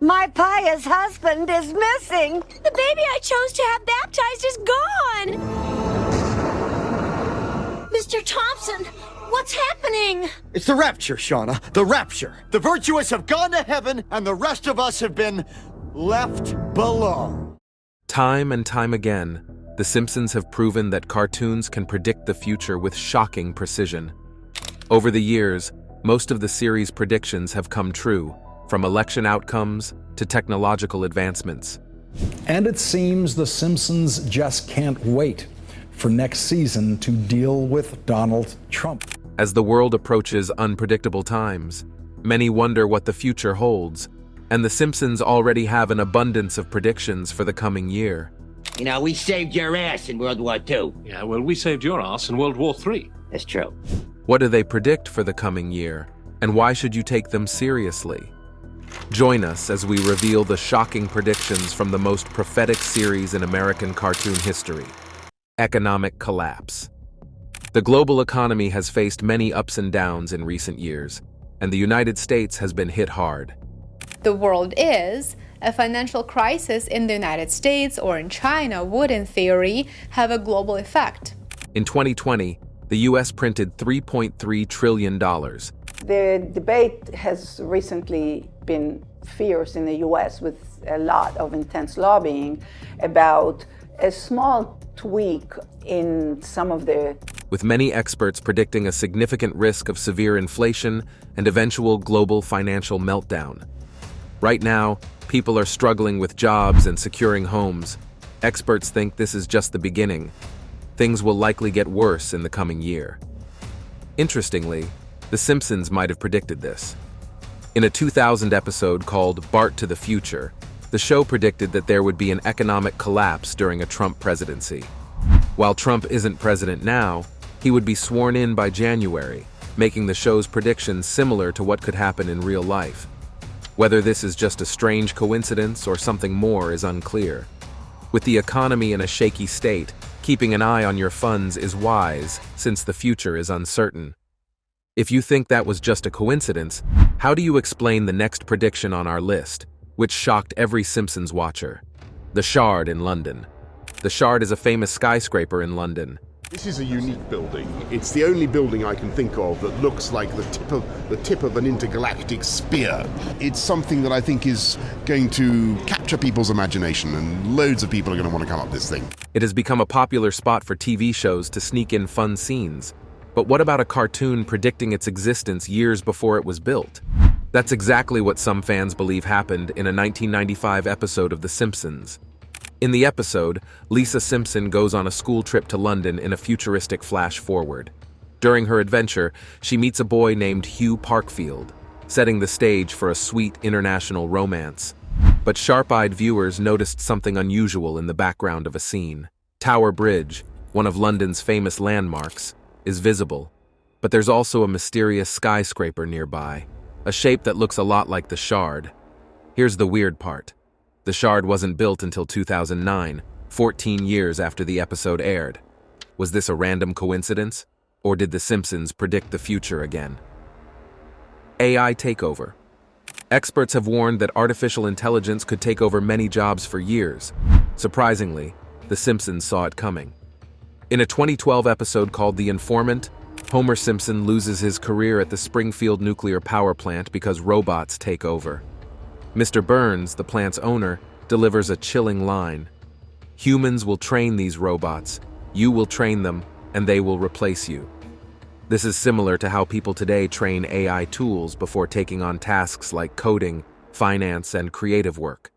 My pious husband is missing. The baby I chose to have baptized is gone. Mr. Thompson, what's happening? It's the rapture, Shauna. The rapture. The virtuous have gone to heaven, and the rest of us have been left below. Time and time again, The Simpsons have proven that cartoons can predict the future with shocking precision. Over the years, most of the series' predictions have come true, from election outcomes to technological advancements. And it seems The Simpsons just can't wait for next season to deal with Donald Trump. As the world approaches unpredictable times, many wonder what the future holds, and The Simpsons already have an abundance of predictions for the coming year. You know, we saved your ass in World War II. Yeah, well, we saved your ass in World War III. That's true. What do they predict for the coming year, and why should you take them seriously? Join us as we reveal the shocking predictions from the most prophetic series in American cartoon history: economic collapse. The global economy has faced many ups and downs in recent years, and the United States has been hit hard. The world is. A financial crisis in the United States or in China would, in theory, have a global effect. In 2020, the U.S. printed $3.3 trillion. The debate has recently been fierce in the U.S. with a lot of intense lobbying about a small tweak in some of the... With many experts predicting a significant risk of severe inflation and eventual global financial meltdown. Right now, people are struggling with jobs and securing homes. Experts think this is just the beginning. Things will likely get worse in the coming year. Interestingly, The Simpsons might have predicted this. In a 2000 episode called Bart to the Future, the show predicted that there would be an economic collapse during a Trump presidency. While Trump isn't president now, he would be sworn in by January, making the show's predictions similar to what could happen in real life. Whether this is just a strange coincidence or something more is unclear. With the economy in a shaky state, keeping an eye on your funds is wise, since the future is uncertain. If you think that was just a coincidence, how do you explain the next prediction on our list, which shocked every Simpsons watcher? The Shard in London. The Shard is a famous skyscraper in London. This is a unique building. It's the only building I can think of that looks like the tip of an intergalactic spear. It's something that I think is going to capture people's imagination, and loads of people are going to want to come up this thing. It has become a popular spot for TV shows to sneak in fun scenes. But what about a cartoon predicting its existence years before it was built? That's exactly what some fans believe happened in a 1995 episode of The Simpsons. In the episode, Lisa Simpson goes on a school trip to London in a futuristic flash-forward. During her adventure, she meets a boy named Hugh Parkfield, setting the stage for a sweet international romance. But sharp-eyed viewers noticed something unusual in the background of a scene. Tower Bridge, one of London's famous landmarks, is visible. But there's also a mysterious skyscraper nearby, a shape that looks a lot like the Shard. Here's the weird part. The Shard wasn't built until 2009, 14 years after the episode aired. Was this a random coincidence? Or did The Simpsons predict the future again? AI Takeover. Experts have warned that artificial intelligence could take over many jobs for years. Surprisingly, The Simpsons saw it coming. In a 2012 episode called The Informant, Homer Simpson loses his career at the Springfield nuclear power plant because robots take over. Mr. Burns, the plant's owner, delivers a chilling line. Humans will train these robots, you will train them, and they will replace you. This is similar to how people today train AI tools before taking on tasks like coding, finance, and creative work.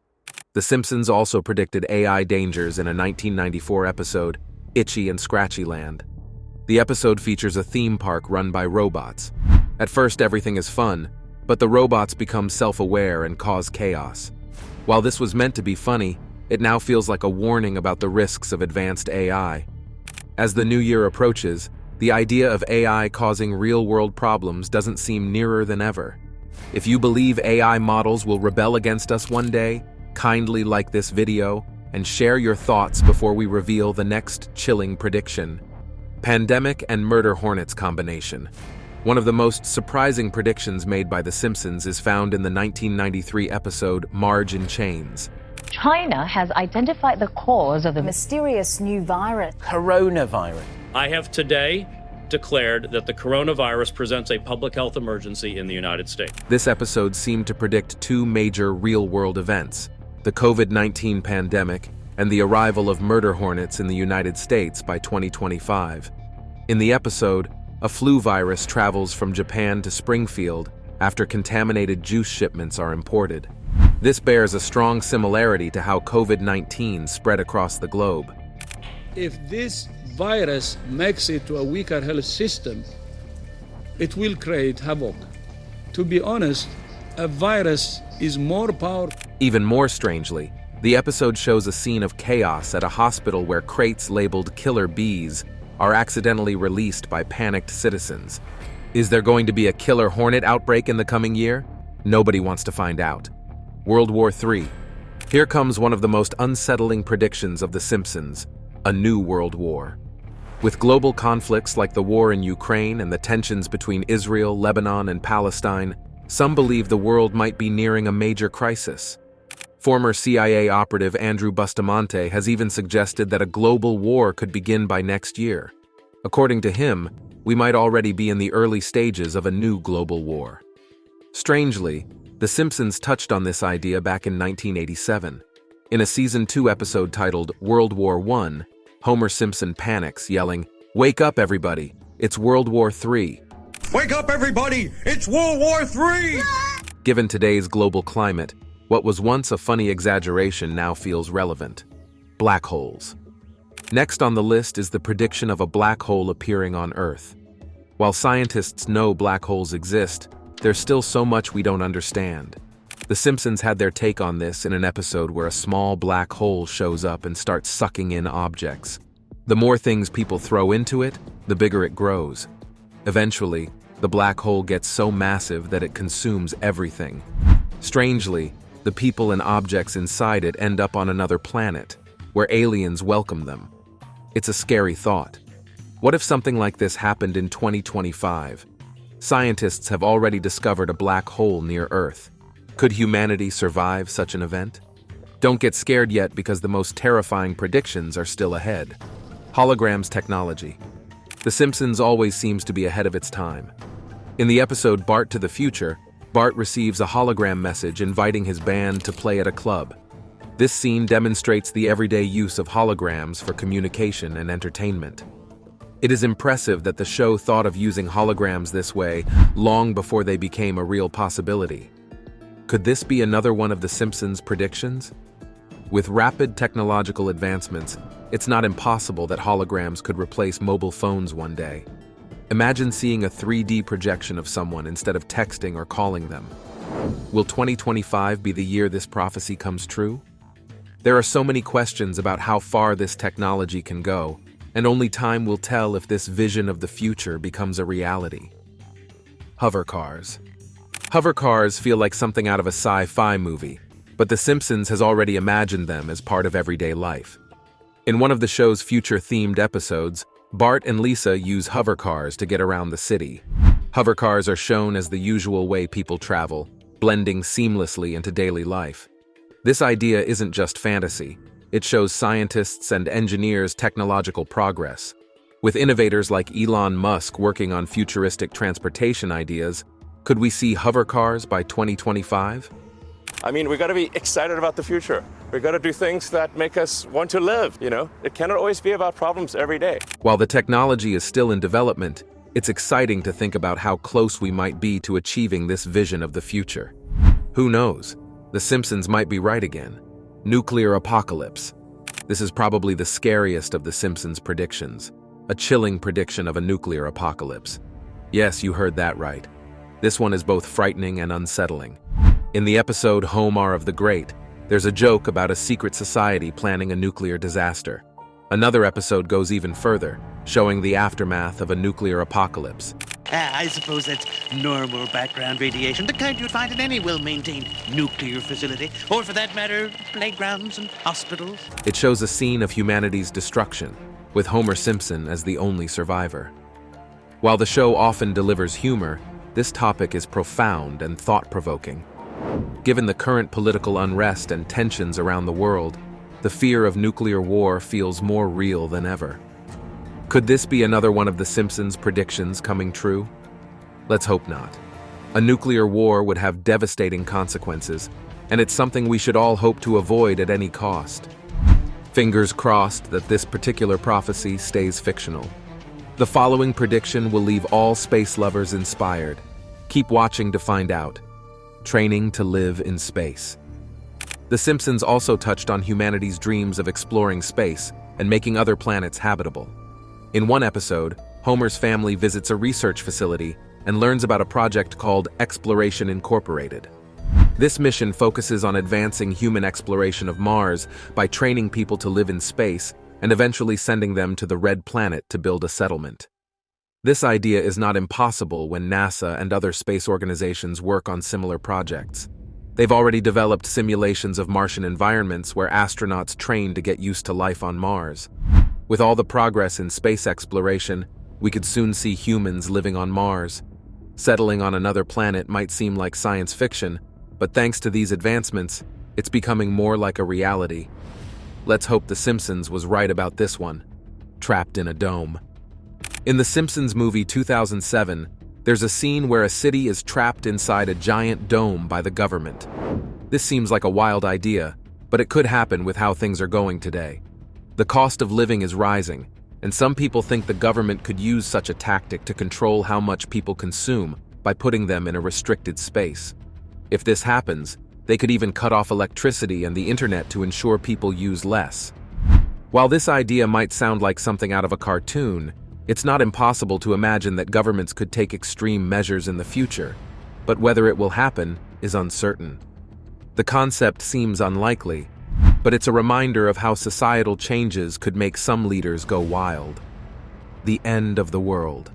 The Simpsons also predicted AI dangers in a 1994 episode, Itchy and Scratchy Land. The episode features a theme park run by robots. At first, everything is fun, but the robots become self-aware and cause chaos. While this was meant to be funny, it now feels like a warning about the risks of advanced AI. As the new year approaches, the idea of AI causing real-world problems doesn't seem nearer than ever. If you believe AI models will rebel against us one day, kindly like this video and share your thoughts before we reveal the next chilling prediction. Pandemic and murder hornets combination. One of the most surprising predictions made by The Simpsons is found in the 1993 episode Marge in Chains. China has identified the cause of the Mysterious new virus. Coronavirus. I have today declared that the coronavirus presents a public health emergency in the United States. This episode seemed to predict two major real-world events, the COVID-19 pandemic and the arrival of murder hornets in the United States by 2025. In the episode, a flu virus travels from Japan to Springfield after contaminated juice shipments are imported. This bears a strong similarity to how COVID-19 spread across the globe. If this virus makes it to a weaker health system, it will create havoc. To be honest, a virus is more powerful. Even more strangely, the episode shows a scene of chaos at a hospital where crates labeled killer bees are accidentally released by panicked citizens. Is there going to be a killer hornet outbreak in the coming year? Nobody wants to find out. World War III. Here comes one of the most unsettling predictions of The Simpsons, a new world war. With global conflicts like the war in Ukraine and the tensions between Israel, Lebanon, and Palestine, some believe the world might be nearing a major crisis. Former CIA operative Andrew Bustamante has even suggested that a global war could begin by next year. According to him, we might already be in the early stages of a new global war. Strangely, The Simpsons touched on this idea back in 1987. In a Season 2 episode titled World War I, Homer Simpson panics, yelling, "Wake up, everybody! It's World War III!" Wake up, everybody! It's World War III! Given today's global climate, what was once a funny exaggeration now feels relevant. Black holes. Next on the list is the prediction of a black hole appearing on Earth. While scientists know black holes exist, there's still so much we don't understand. The Simpsons had their take on this in an episode where a small black hole shows up and starts sucking in objects. The more things people throw into it, the bigger it grows. Eventually, the black hole gets so massive that it consumes everything. Strangely, the people and objects inside it end up on another planet, where aliens welcome them. It's a scary thought. What if something like this happened in 2025? Scientists have already discovered a black hole near Earth. Could humanity survive such an event? Don't get scared yet because the most terrifying predictions are still ahead. Holograms technology. The Simpsons always seems to be ahead of its time. In the episode Bart to the Future, Bart receives a hologram message inviting his band to play at a club. This scene demonstrates the everyday use of holograms for communication and entertainment. It is impressive that the show thought of using holograms this way long before they became a real possibility. Could this be another one of The Simpsons' predictions? With rapid technological advancements, it's not impossible that holograms could replace mobile phones one day. Imagine seeing a 3D projection of someone instead of texting or calling them. Will 2025 be the year this prophecy comes true? There are so many questions about how far this technology can go, and only time will tell if this vision of the future becomes a reality. Hover cars. Hover cars feel like something out of a sci-fi movie, but The Simpsons has already imagined them as part of everyday life. In one of the show's future-themed episodes, Bart and Lisa use hover cars to get around the city. Hover cars are shown as the usual way people travel, blending seamlessly into daily life. This idea isn't just fantasy. It shows scientists and engineers' technological progress. With innovators like Elon Musk working on futuristic transportation ideas, could we see hover cars by 2025? I mean, we got to be excited about the future. We got to do things that make us want to live, you know? It cannot always be about problems every day. While the technology is still in development, it's exciting to think about how close we might be to achieving this vision of the future. Who knows? The Simpsons might be right again. Nuclear apocalypse. This is probably the scariest of The Simpsons' predictions. A chilling prediction of a nuclear apocalypse. Yes, you heard that right. This one is both frightening and unsettling. In the episode Homer of the Great, there's a joke about a secret society planning a nuclear disaster. Another episode goes even further, showing the aftermath of a nuclear apocalypse. I suppose that's normal background radiation, the kind you'd find in any well-maintained nuclear facility, or for that matter, playgrounds and hospitals. It shows a scene of humanity's destruction, with Homer Simpson as the only survivor. While the show often delivers humor, this topic is profound and thought-provoking. Given the current political unrest and tensions around the world, the fear of nuclear war feels more real than ever. Could this be another one of the Simpsons predictions coming true? Let's hope not. A nuclear war would have devastating consequences, and it's something we should all hope to avoid at any cost. Fingers crossed that this particular prophecy stays fictional. The following prediction will leave all space lovers inspired. Keep watching to find out. Training to live in space. The Simpsons also touched on humanity's dreams of exploring space and making other planets habitable. In one episode, Homer's family visits a research facility and learns about a project called Exploration Incorporated. This mission focuses on advancing human exploration of Mars by training people to live in space and eventually sending them to the Red Planet to build a settlement. This idea is not impossible when NASA and other space organizations work on similar projects. They've already developed simulations of Martian environments where astronauts train to get used to life on Mars. With all the progress in space exploration, we could soon see humans living on Mars. Settling on another planet might seem like science fiction, but thanks to these advancements, it's becoming more like a reality. Let's hope The Simpsons was right about this one. Trapped in a dome. In the Simpsons movie 2007, there's a scene where a city is trapped inside a giant dome by the government. This seems like a wild idea, but it could happen with how things are going today. The cost of living is rising, and some people think the government could use such a tactic to control how much people consume by putting them in a restricted space. If this happens, they could even cut off electricity and the internet to ensure people use less. While this idea might sound like something out of a cartoon, it's not impossible to imagine that governments could take extreme measures in the future, but whether it will happen is uncertain. The concept seems unlikely, but it's a reminder of how societal changes could make some leaders go wild. The end of the world.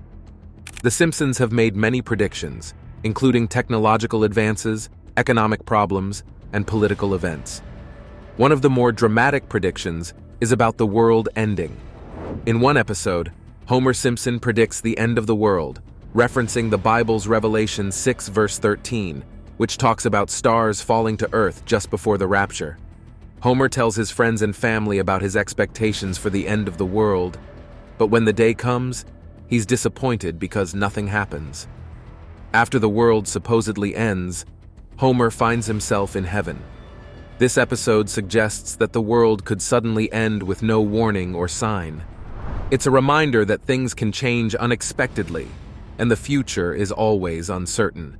The Simpsons have made many predictions, including technological advances, economic problems, and political events. One of the more dramatic predictions is about the world ending. In one episode, Homer Simpson predicts the end of the world, referencing the Bible's Revelation 6 verse 13, which talks about stars falling to earth just before the rapture. Homer tells his friends and family about his expectations for the end of the world, but when the day comes, he's disappointed because nothing happens. After the world supposedly ends, Homer finds himself in heaven. This episode suggests that the world could suddenly end with no warning or sign. It's a reminder that things can change unexpectedly, and the future is always uncertain.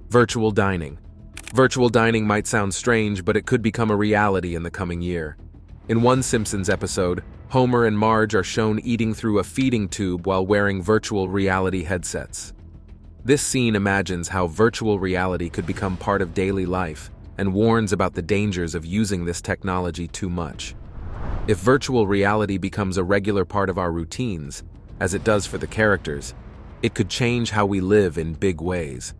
Virtual dining. Virtual dining might sound strange, but it could become a reality in the coming year. In one Simpsons episode, Homer and Marge are shown eating through a feeding tube while wearing virtual reality headsets. This scene imagines how virtual reality could become part of daily life and warns about the dangers of using this technology too much. If virtual reality becomes a regular part of our routines, as it does for the characters, it could change how we live in big ways.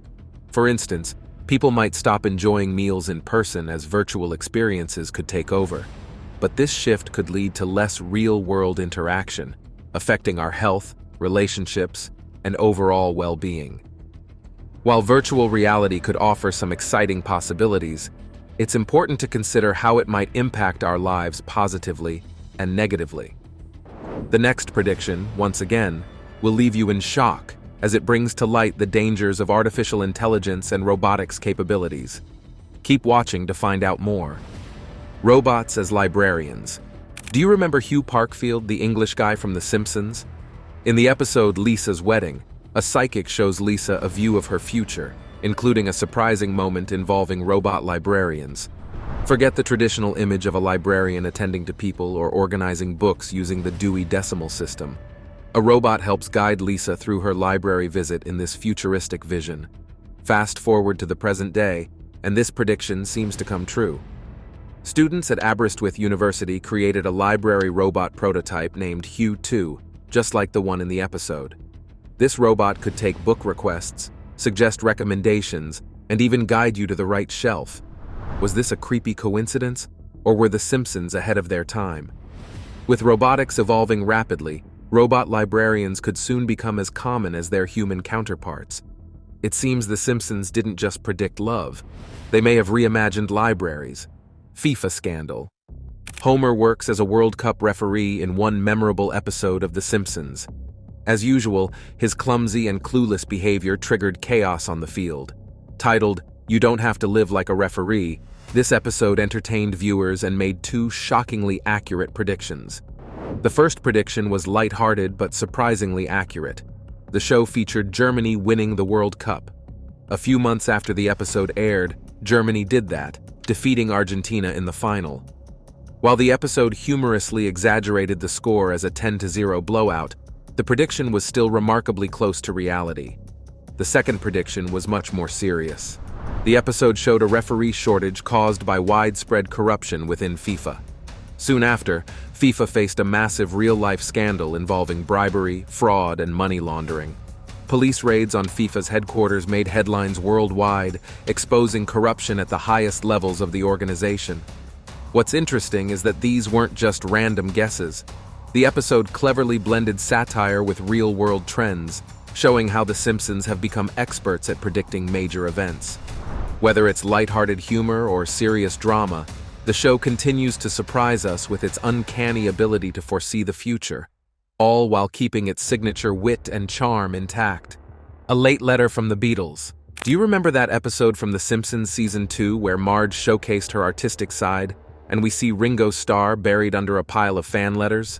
For instance, people might stop enjoying meals in person as virtual experiences could take over. But this shift could lead to less real-world interaction, affecting our health, relationships, and overall well-being. While virtual reality could offer some exciting possibilities, it's important to consider how it might impact our lives positively and negatively. The next prediction, once again, will leave you in shock as it brings to light the dangers of artificial intelligence and robotics capabilities. Keep watching to find out more. Robots as librarians. Do you remember Hugh Parkfield, the English guy from The Simpsons? In the episode Lisa's Wedding, a psychic shows Lisa a view of her future, including a surprising moment involving robot librarians. Forget the traditional image of a librarian attending to people or organizing books using the Dewey Decimal System. A robot helps guide Lisa through her library visit in this futuristic vision. Fast forward to the present day, and this prediction seems to come true. Students at Aberystwyth University created a library robot prototype named Hugh 2, just like the one in the episode. This robot could take book requests, suggest recommendations, and even guide you to the right shelf. Was this a creepy coincidence, or were The Simpsons ahead of their time? With robotics evolving rapidly, robot librarians could soon become as common as their human counterparts. It seems The Simpsons didn't just predict love. They may have reimagined libraries. FIFA Scandal. Homer works as a World Cup referee in one memorable episode of The Simpsons. As usual, his clumsy and clueless behavior triggered chaos on the field. Titled, "You Don't Have to Live Like a Referee," this episode entertained viewers and made two shockingly accurate predictions. The first prediction was lighthearted but surprisingly accurate. The show featured Germany winning the World Cup. A few months after the episode aired, Germany did that, defeating Argentina in the final. While the episode humorously exaggerated the score as a 10-0 blowout, the prediction was still remarkably close to reality. The second prediction was much more serious. The episode showed a referee shortage caused by widespread corruption within FIFA. Soon after, FIFA faced a massive real-life scandal involving bribery, fraud, and money laundering. Police raids on FIFA's headquarters made headlines worldwide, exposing corruption at the highest levels of the organization. What's interesting is that these weren't just random guesses. The episode cleverly blended satire with real-world trends, showing how The Simpsons have become experts at predicting major events. Whether it's lighthearted humor or serious drama, the show continues to surprise us with its uncanny ability to foresee the future, all while keeping its signature wit and charm intact. A late letter from the Beatles. Do you remember that episode from The Simpsons Season 2 where Marge showcased her artistic side, and we see Ringo's star buried under a pile of fan letters?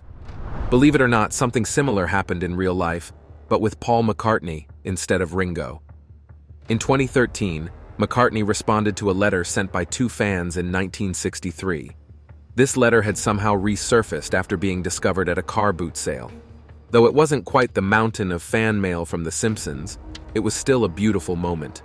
Believe it or not, something similar happened in real life, but with Paul McCartney instead of Ringo. In 2013, McCartney responded to a letter sent by two fans in 1963. This letter had somehow resurfaced after being discovered at a car boot sale. Though it wasn't quite the mountain of fan mail from The Simpsons, it was still a beautiful moment.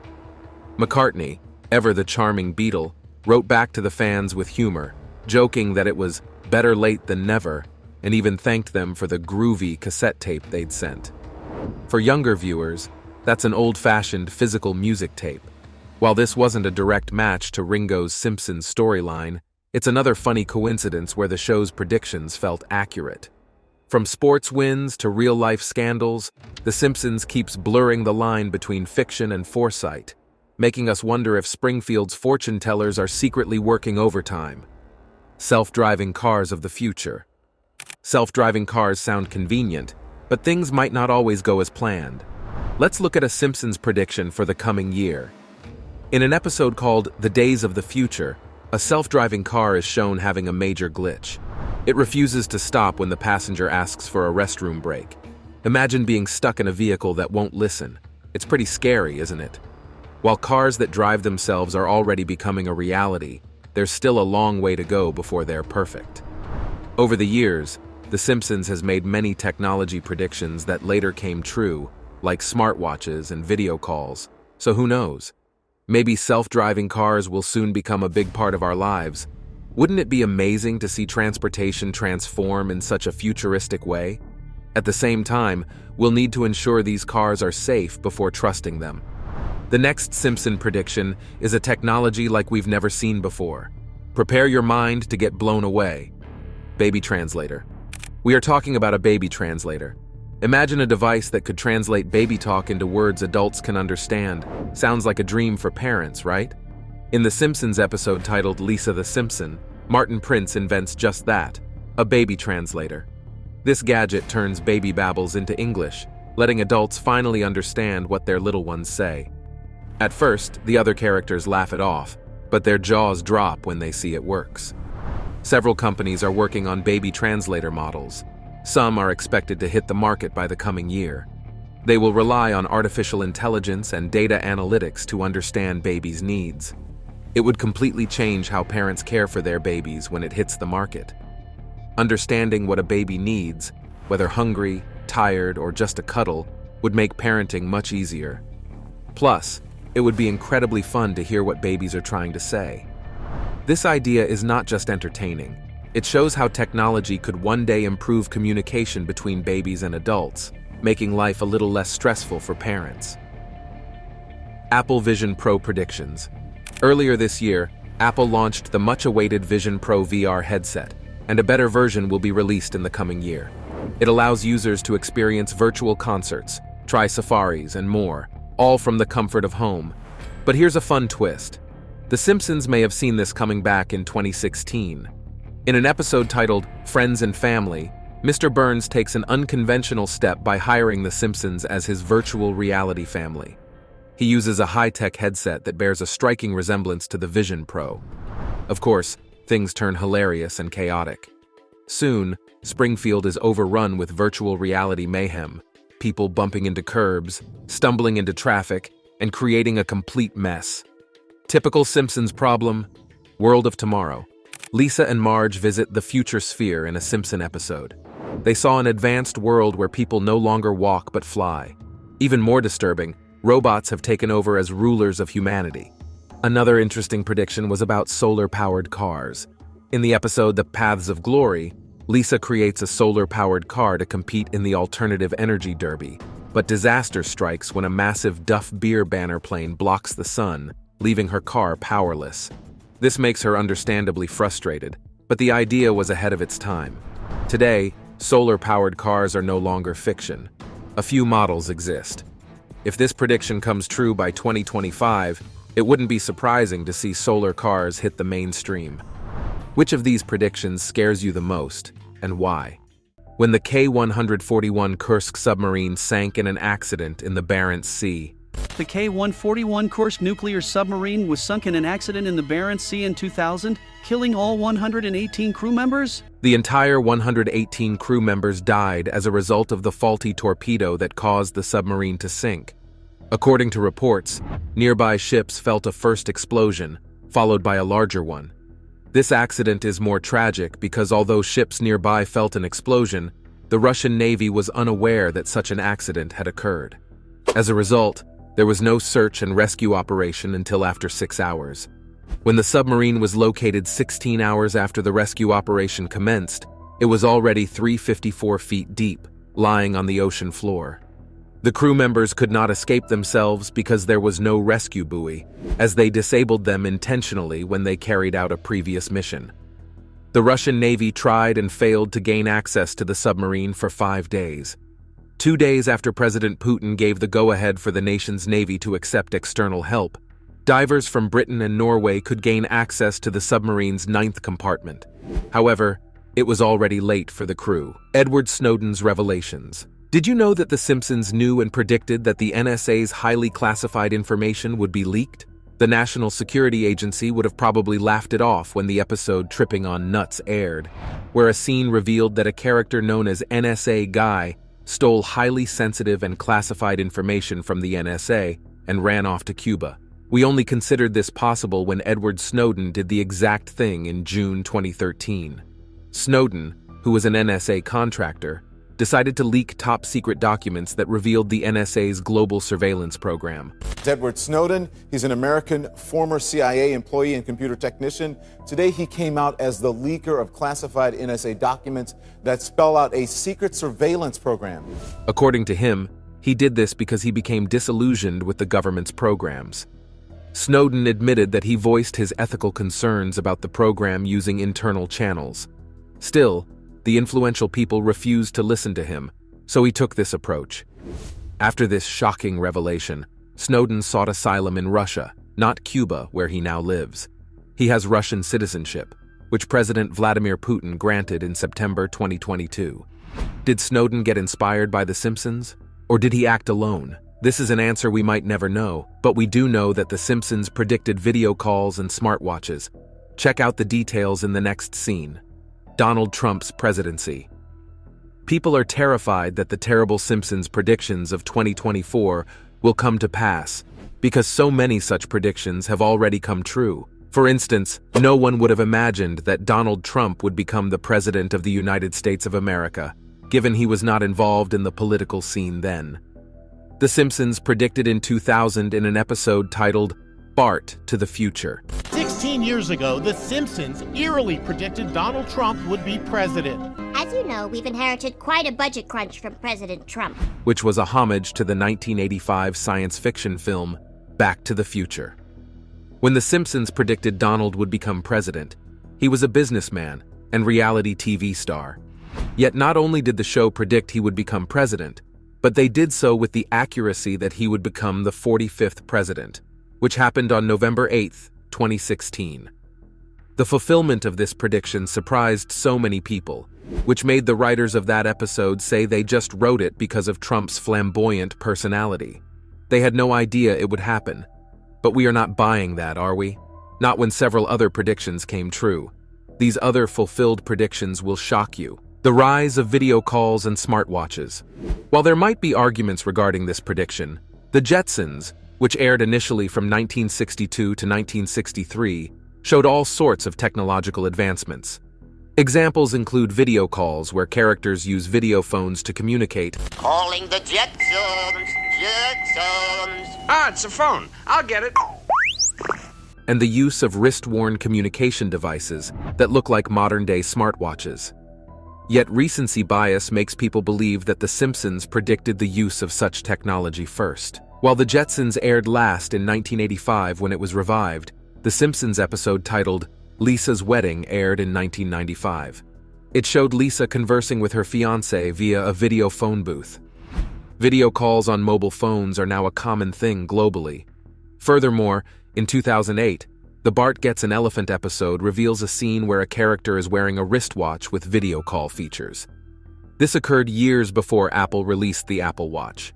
McCartney, ever the charming Beatle, wrote back to the fans with humor, joking that it was better late than never, and even thanked them for the groovy cassette tape they'd sent. For younger viewers, that's an old-fashioned physical music tape. While this wasn't a direct match to Ringo's Simpsons storyline, it's another funny coincidence where the show's predictions felt accurate. From sports wins to real-life scandals, The Simpsons keeps blurring the line between fiction and foresight, making us wonder if Springfield's fortune tellers are secretly working overtime. Self-driving cars of the future. Self-driving cars sound convenient, but things might not always go as planned. Let's look at a Simpsons prediction for the coming year. In an episode called The Days of the Future, a self-driving car is shown having a major glitch. It refuses to stop when the passenger asks for a restroom break. Imagine being stuck in a vehicle that won't listen. It's pretty scary, isn't it? While cars that drive themselves are already becoming a reality, there's still a long way to go before they're perfect. Over the years, The Simpsons has made many technology predictions that later came true, like smartwatches and video calls. So who knows? Maybe self-driving cars will soon become a big part of our lives. Wouldn't it be amazing to see transportation transform in such a futuristic way? At the same time, we'll need to ensure these cars are safe before trusting them. The next Simpson prediction is a technology like we've never seen before. Prepare your mind to get blown away. Baby translator. We are talking about a baby translator. Imagine a device that could translate baby talk into words adults can understand. Sounds like a dream for parents, right? In the Simpsons episode titled Lisa the Simpson, Martin Prince invents just that, a baby translator. This gadget turns baby babbles into English, letting adults finally understand what their little ones say. At first, the other characters laugh it off, but their jaws drop when they see it works. Several companies are working on baby translator models. Some are expected to hit the market by the coming year. They will rely on artificial intelligence and data analytics to understand babies' needs. It would completely change how parents care for their babies when it hits the market. Understanding what a baby needs, whether hungry, tired, or just a cuddle, would make parenting much easier. Plus, it would be incredibly fun to hear what babies are trying to say. This idea is not just entertaining. It shows how technology could one day improve communication between babies and adults, making life a little less stressful for parents. Apple Vision Pro predictions. Earlier this year, Apple launched the much-awaited Vision Pro VR headset, and a better version will be released in the coming year. It allows users to experience virtual concerts, try safaris, and more, all from the comfort of home. But here's a fun twist. The Simpsons may have seen this coming back in 2016. In an episode titled Friends and Family, Mr. Burns takes an unconventional step by hiring the Simpsons as his virtual reality family. He uses a high-tech headset that bears a striking resemblance to the Vision Pro. Of course, things turn hilarious and chaotic. Soon, Springfield is overrun with virtual reality mayhem, people bumping into curbs, stumbling into traffic, and creating a complete mess. Typical Simpsons problem: World of Tomorrow. Lisa and Marge visit the future sphere in a Simpson episode. They saw an advanced world where people no longer walk but fly. Even more disturbing, robots have taken over as rulers of humanity. Another interesting prediction was about solar-powered cars. In the episode The Paths of Glory, Lisa creates a solar-powered car to compete in the alternative energy derby, but disaster strikes when a massive Duff beer banner plane blocks the sun, leaving her car powerless. This makes her understandably frustrated, but the idea was ahead of its time. Today, solar-powered cars are no longer fiction. A few models exist. If this prediction comes true by 2025, it wouldn't be surprising to see solar cars hit the mainstream. Which of these predictions scares you the most, and why? When the K-141 Kursk submarine sank in an accident in the Barents Sea. The K-141 Kursk nuclear submarine was sunk in an accident in the Barents Sea in 2000, killing all 118 crew members? The entire 118 crew members died as a result of the faulty torpedo that caused the submarine to sink. According to reports, nearby ships felt a first explosion, followed by a larger one. This accident is more tragic because although ships nearby felt an explosion, the Russian Navy was unaware that such an accident had occurred. As a result, there was no search and rescue operation until after 6 hours. When the submarine was located 16 hours after the rescue operation commenced, it was already 354 feet deep, lying on the ocean floor. The crew members could not escape themselves because there was no rescue buoy, as they disabled them intentionally when they carried out a previous mission. The Russian Navy tried and failed to gain access to the submarine for 5 days. 2 days after President Putin gave the go-ahead for the nation's Navy to accept external help, divers from Britain and Norway could gain access to the submarine's 9th compartment. However, it was already late for the crew. Edward Snowden's Revelations. Did you know that The Simpsons knew and predicted that the NSA's highly classified information would be leaked? The National Security Agency would have probably laughed it off when the episode Tripping on Nuts aired, where a scene revealed that a character known as NSA Guy stole highly sensitive and classified information from the NSA and ran off to Cuba. We only considered this possible when Edward Snowden did the exact thing in June 2013. Snowden, who was an NSA contractor, decided to leak top-secret documents that revealed the NSA's global surveillance program. Edward Snowden, he's an American former CIA employee and computer technician. Today he came out as the leaker of classified NSA documents that spell out a secret surveillance program. According to him, he did this because he became disillusioned with the government's programs. Snowden admitted that he voiced his ethical concerns about the program using internal channels. Still, the influential people refused to listen to him, so he took this approach. After this shocking revelation, Snowden sought asylum in Russia, not Cuba, where he now lives. He has Russian citizenship, which President Vladimir Putin granted in September 2022. Did Snowden get inspired by The Simpsons? Or did he act alone? This is an answer we might never know, but we do know that The Simpsons predicted video calls and smartwatches. Check out the details in the next scene. Donald Trump's presidency. People are terrified that the terrible Simpsons predictions of 2024 will come to pass, because so many such predictions have already come true. For instance, no one would have imagined that Donald Trump would become the President of the United States of America, given he was not involved in the political scene then. The Simpsons predicted in 2000 in an episode titled Bart to the Future. 16 years ago, The Simpsons eerily predicted Donald Trump would be president. As you know, we've inherited quite a budget crunch from President Trump, which was a homage to the 1985 science fiction film Back to the Future. When The Simpsons predicted Donald would become president, he was a businessman and reality TV star. Yet not only did the show predict he would become president, but they did so with the accuracy that he would become the 45th president, which happened on November 8, 2016. The fulfillment of this prediction surprised so many people, which made the writers of that episode say they just wrote it because of Trump's flamboyant personality. They had no idea it would happen. But we are not buying that, are we? Not when several other predictions came true. These other fulfilled predictions will shock you. The rise of video calls and smartwatches. While there might be arguments regarding this prediction, The Jetsons, which aired initially from 1962 to 1963, showed all sorts of technological advancements. Examples include video calls where characters use video phones to communicate. Calling the Jetsons. Ah, it's a phone. I'll get it. And the use of wrist-worn communication devices that look like modern-day smartwatches. Yet recency bias makes people believe that The Simpsons predicted the use of such technology first. While The Jetsons aired last in 1985 when it was revived, The Simpsons episode titled Lisa's Wedding aired in 1995. It showed Lisa conversing with her fiancé via a video phone booth. Video calls on mobile phones are now a common thing globally. Furthermore, in 2008, the Bart Gets an Elephant episode reveals a scene where a character is wearing a wristwatch with video call features. This occurred years before Apple released the Apple Watch.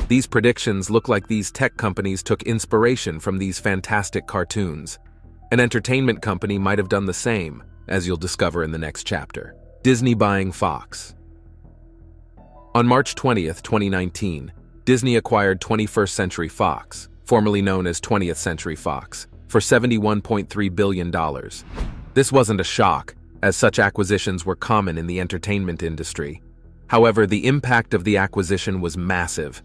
These predictions look like these tech companies took inspiration from these fantastic cartoons. An entertainment company might have done the same, as you'll discover in the next chapter. Disney buying Fox. On March 20th, 2019, Disney acquired 21st Century Fox, formerly known as 20th Century Fox, for $71.3 billion. This wasn't a shock, as such acquisitions were common in the entertainment industry. However, the impact of the acquisition was massive.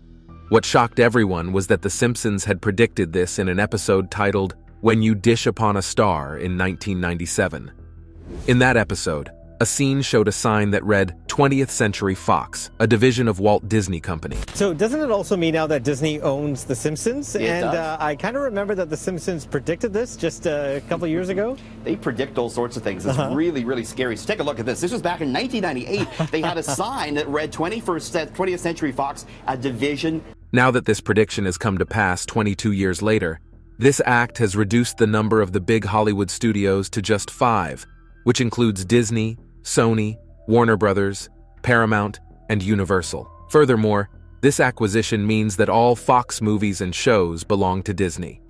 What shocked everyone was that The Simpsons had predicted this in an episode titled When You Dish Upon a Star in 1997. In that episode, a scene showed a sign that read 20th Century Fox, a division of Walt Disney Company. So doesn't it also mean now that Disney owns The Simpsons? It does. I kind of remember that The Simpsons predicted this just a couple years ago. They predict all sorts of things. It's really, really scary. So take a look at this. This was back in 1998. They had a sign that read 20th Century Fox, a division. Now that this prediction has come to pass 22 years later, this act has reduced the number of the big Hollywood studios to just 5, which includes Disney, Sony, Warner Brothers, Paramount, and Universal. Furthermore, this acquisition means that all Fox movies and shows belong to Disney.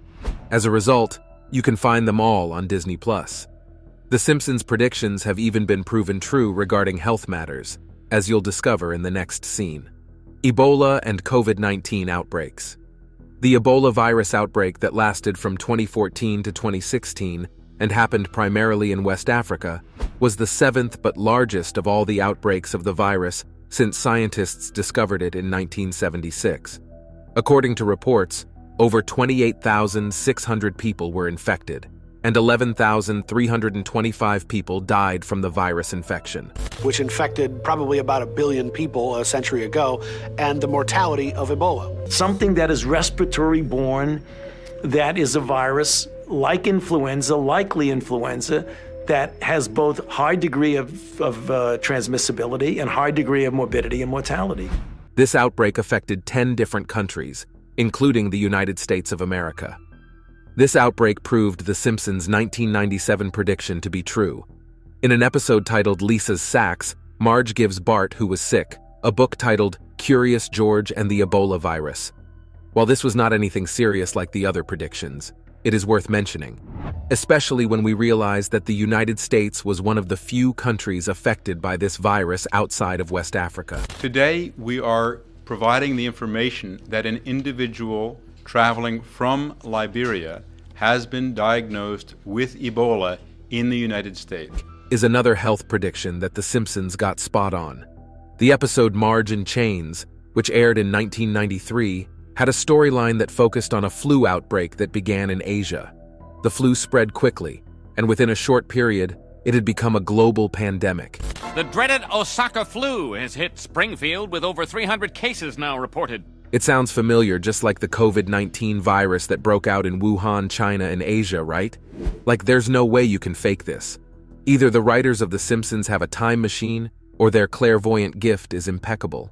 As a result, you can find them all on Disney+. The Simpsons predictions have even been proven true regarding health matters, as you'll discover in the next scene. Ebola and COVID-19 outbreaks. The Ebola virus outbreak that lasted from 2014 to 2016 and happened primarily in West Africa was the 7th but largest of all the outbreaks of the virus since scientists discovered it in 1976. According to reports, over 28,600 people were infected, and 11,325 people died from the virus infection. Which infected probably about 1 billion people a century ago, and the mortality of Ebola. Something that is respiratory borne, that is a virus like influenza, likely influenza, that has both high degree of transmissibility and high degree of morbidity and mortality. This outbreak affected 10 different countries, including the United States of America. This outbreak proved The Simpsons' 1997 prediction to be true. In an episode titled Lisa's Sacks, Marge gives Bart, who was sick, a book titled Curious George and the Ebola Virus. While this was not anything serious like the other predictions, it is worth mentioning, especially when we realize that the United States was one of the few countries affected by this virus outside of West Africa. Today, we are providing the information that an individual traveling from Liberia has been diagnosed with Ebola in the United States. Is another health prediction that The Simpsons got spot on. The episode Marge in Chains, which aired in 1993, had a storyline that focused on a flu outbreak that began in Asia. The flu spread quickly, and within a short period, it had become a global pandemic. The dreaded Osaka Flu has hit Springfield with over 300 cases now reported. It sounds familiar, just like the COVID-19 virus that broke out in Wuhan, China, and Asia, right? Like there's no way you can fake this. Either the writers of The Simpsons have a time machine, or their clairvoyant gift is impeccable.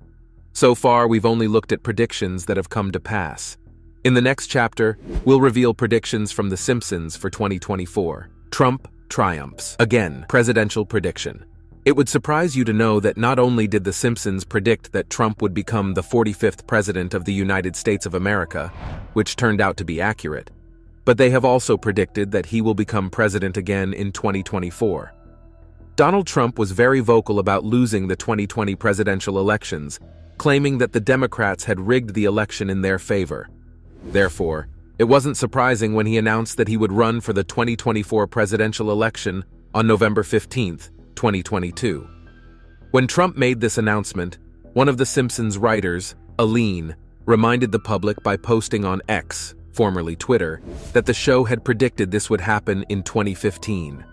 So far, we've only looked at predictions that have come to pass. In the next chapter, we'll reveal predictions from The Simpsons for 2024. Trump triumphs. Again, presidential prediction. It would surprise you to know that not only did The Simpsons predict that Trump would become the 45th president of the United States of America, which turned out to be accurate, but they have also predicted that he will become president again in 2024. Donald Trump was very vocal about losing the 2020 presidential elections, claiming that the Democrats had rigged the election in their favor. Therefore, it wasn't surprising when he announced that he would run for the 2024 presidential election on November 15, 2022. When Trump made this announcement, one of The Simpsons writers, Aline, reminded the public by posting on X, formerly Twitter, that the show had predicted this would happen in 2015.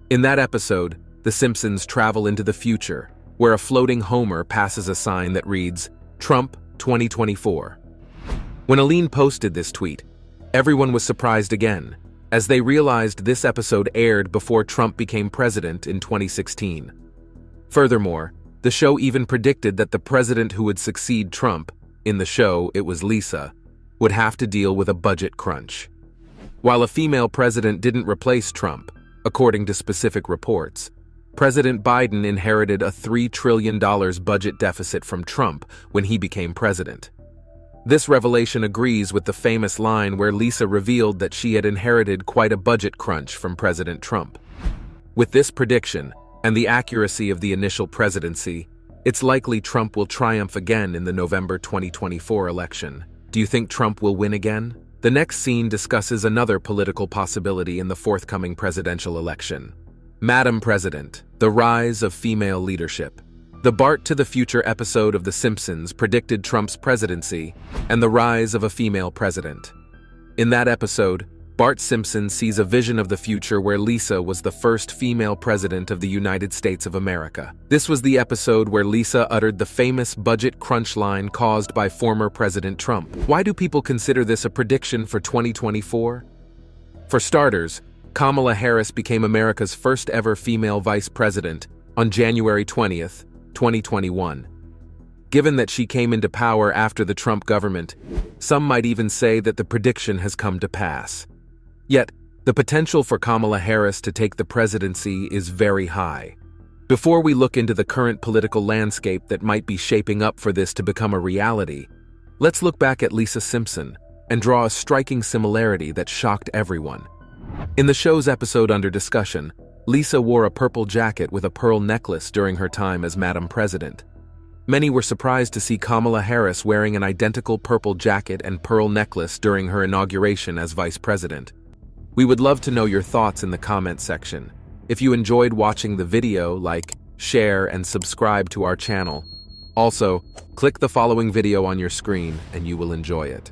In that episode, The Simpsons travel into the future, where a floating Homer passes a sign that reads, Trump 2024. When Aline posted this tweet, everyone was surprised again, as they realized this episode aired before Trump became president in 2016. Furthermore, the show even predicted that the president who would succeed Trump, in the show it was Lisa, would have to deal with a budget crunch. While a female president didn't replace Trump, according to specific reports, President Biden inherited a $3 trillion budget deficit from Trump when he became president. This revelation agrees with the famous line where Lisa revealed that she had inherited quite a budget crunch from President Trump. With this prediction, and the accuracy of the initial presidency, it's likely Trump will triumph again in the November 2024 election. Do you think Trump will win again? The next scene discusses another political possibility in the forthcoming presidential election. Madam President, the rise of female leadership. The Bart to the Future episode of The Simpsons predicted Trump's presidency and the rise of a female president. In that episode, Bart Simpson sees a vision of the future where Lisa was the first female president of the United States of America. This was the episode where Lisa uttered the famous budget crunch line caused by former President Trump. Why do people consider this a prediction for 2024? For starters, Kamala Harris became America's first ever female vice president on January 20th, 2021. Given that she came into power after the Trump government, some might even say that the prediction has come to pass. Yet, the potential for Kamala Harris to take the presidency is very high. Before we look into the current political landscape that might be shaping up for this to become a reality, let's look back at Lisa Simpson and draw a striking similarity that shocked everyone. In the show's episode under discussion, Lisa wore a purple jacket with a pearl necklace during her time as Madam President. Many were surprised to see Kamala Harris wearing an identical purple jacket and pearl necklace during her inauguration as Vice President. We would love to know your thoughts in the comment section. If you enjoyed watching the video, like, share, and subscribe to our channel. Also, click the following video on your screen and you will enjoy it.